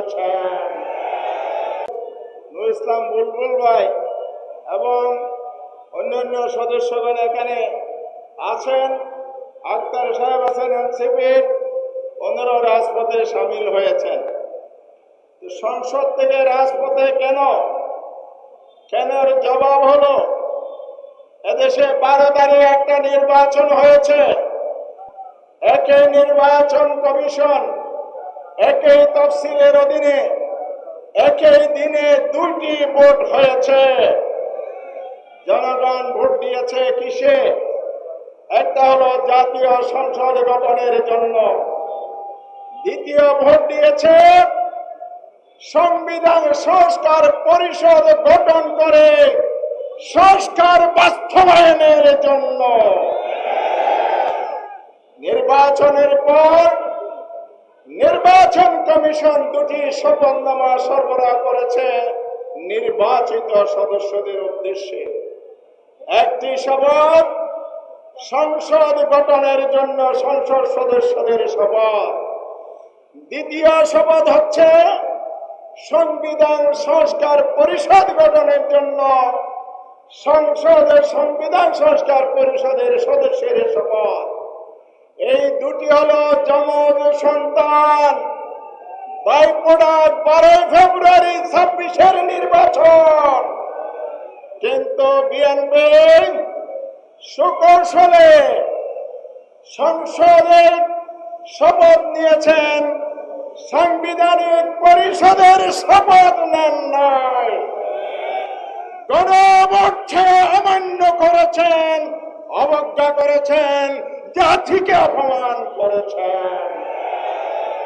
করেছেন। নুরুল ইসলাম বুলবুল ভাই এবং অন্যান্য সদস্যগণ এখানে আছেন। আক্তার সাহেব আছেন এনসিপির, ওনারাও রাজপথে সামিল হয়েছেন। সংসদ থেকে রাজপথে কেন এর জবাব হলো, এদেশে 12 তারিখ একটা নির্বাচন হয়েছে। একই নির্বাচন কমিশন একই তফসিলের অধীনে একই দিনে 2টি ভোট হয়েছে। জনগণ ভোট দিয়েছে কিসে? একটা হলো জাতীয় সংসদ গঠনের জন্য, দ্বিতীয় ভোট দিয়েছে সংবিধান সংস্কার পরিষদ গঠন করে সংস্কার বাস্তবায়নের জন্য। নির্বাচনের পর নির্বাচন কমিশন 2টি শপথনামা সরবরাহ করেছে নির্বাচিত সদস্যদের উদ্দেশ্যে। একটি শপথ সংসদ গঠনের জন্য সংসদ সদস্যদের শপথ, দ্বিতীয় শপথ হচ্ছে সংবিধান সংস্কার পরিষদ গঠনের জন্য সংসদের সংবিধান সংস্কার পরিষদের সদস্যের শপথ। এই 2টি হলো যমজ সন্তান। ভাইফোঁটা 12 ফেব্রুয়ারি 26-এর নির্বাচন, কিন্তু বিএনপি সুকৌশলে সংসদে শপথ নিয়েছেন, সাংবিধানিক পরিষদের শপথ নেন নাই। গণভোটকে অমান্য করেছেন, অবজ্ঞা করেছেন, জাতিকে অপমান করেছেন।